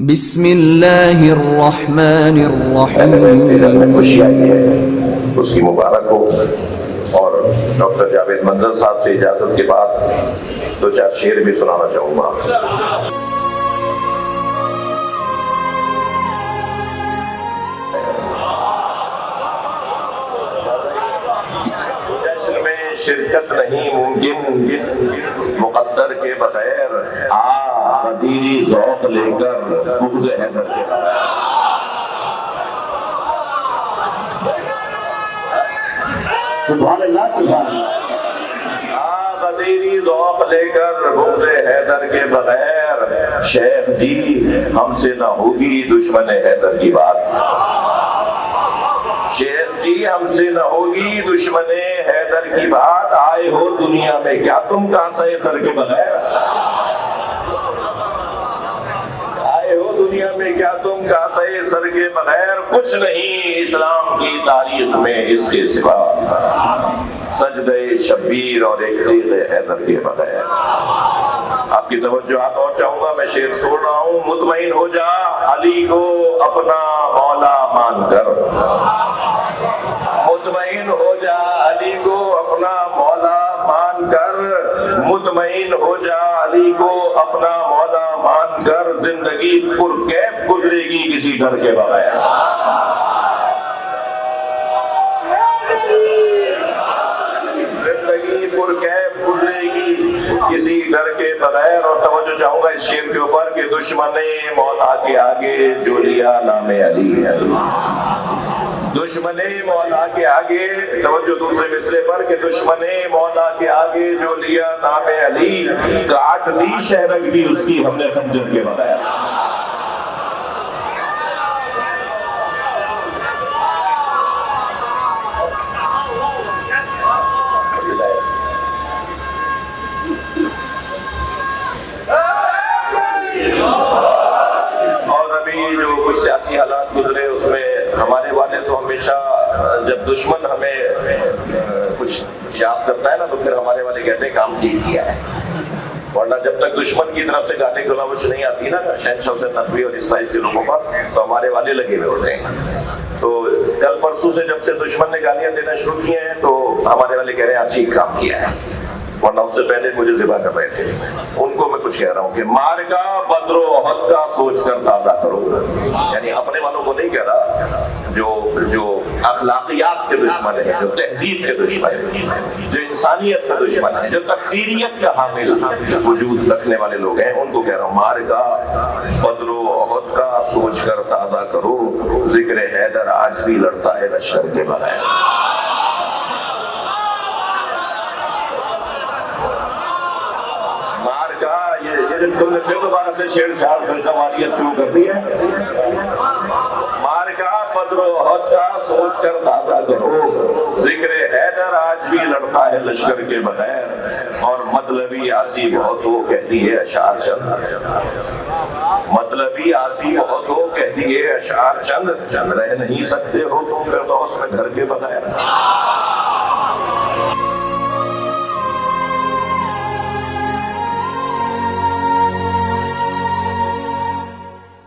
بسم اللہ الرحمن الرحیم. خوشی آئی ہے اس کی مبارک ہو. اور ڈاکٹر جاوید منظر صاحب سے اجازت کے بعد دو چار شعر بھی سنانا چاہوں گا. جشن میں شرکت نہیں ممکن مقدر کے بغیر. قدیری ذوق لے کر بغض حیدر کے بغیر. سبحان اللہ سبحان اللہ. قدیری ذوق لے کر بغض حیدر کے بغیر. شیخ جی ہم سے نہ ہوگی دشمن حیدر کی بات. شیخ جی ہم سے نہ ہوگی دشمن حیدر کی بات. آئے ہو دنیا میں کیا تم کاسے سر کے بغیر. دنیا میں کیا تم کاسے سر کے بغیر. کچھ نہیں اسلام کی تاریخ میں اس کے سوا سجدہ شبیر اور ایک تیغ حیدر کے بغیر. آپ کی توجہات اور چاہوں گا. میں شعر چھوڑ رہا ہوں. مطمئن ہو جا علی کو اپنا مولا مان کر. مطمئن ہو جا علی کو اپنا مولا مان کر. مطمئن ہو جا علی کو اپنا مولا مان کر. زندگی پر کیف گزرے گی کسی ڈر کے بغیر. زندگی پر کیف گزرے گی کسی ڈر کے بغیر. اور توجہ چاہوں گا اس شعر کے اوپر کہ دشمن مولا کے آگے جو لیا نام علی. دشمن مولا کے آگے. توجہ دوسرے مصرے پر کہ دشمن مولا کے آگے جو لیا نام علی. کاٹ دی شہرک بھی اس کی ہم نے خنجر کے بغیر. اور ابھی جو کچھ سیاسی حالات گزرے اس میں ہمارے والے تو ہمیشہ جب دشمن ہمیں کچھ یاد کرتا ہے نا تو پھر ہمارے والے کہتے ہیں کام ٹھیک کیا ہے. ورنہ جب تک دشمن کی طرف سے گالی گلوچ نہیں آتی نا شہنشاہ حسین ندوی اور اس طرح کے لوگوں پر تو ہمارے والے لگے ہوئے ہوتے ہیں. تو کل پرسوں سے جب سے دشمن نے گالیاں دینا شروع کیے ہیں تو ہمارے والے کہہ رہے ہیں ٹھیک کام کیا ہے. ورنہ اس سے پہلے مجھے ذبح کر رہے تھے. ان کو میں کچھ کہہ رہا ہوں کہ مار کا بدر و احد کا سوچ کر تازہ کرو. یعنی اپنے والوں کو نہیں کہہ رہا جو اخلاقیات کے دشمن ہیں, جو تہذیب کے دشمن ہیں, جو انسانیت کے دشمن ہیں, جو تکفیریت کا حامل وجود رکھنے والے لوگ ہیں, ان کو کہہ رہا ہوں مار کا بدر و احد کا سوچ کر تازہ کرو. ذکر حیدر آج بھی لڑتا ہے لشکر کے بغیر. تم نے پھر دوبارہ سے شعر شعر فرقہ واریت شروع کر دی ہے. مار کا بدر و احد کا سوچ کر تازہ کرو. ذکر حیدر آج بھی لڑتا ہے لشکر کے بغیر. اور مطلبی آسی بہت ہو کہتی ہے اشعار چند. مطلبی آسی بہت ہو کہتی ہے اشعار چند. رہ نہیں سکتے ہو تم فردوس میں گھر کے بغیر.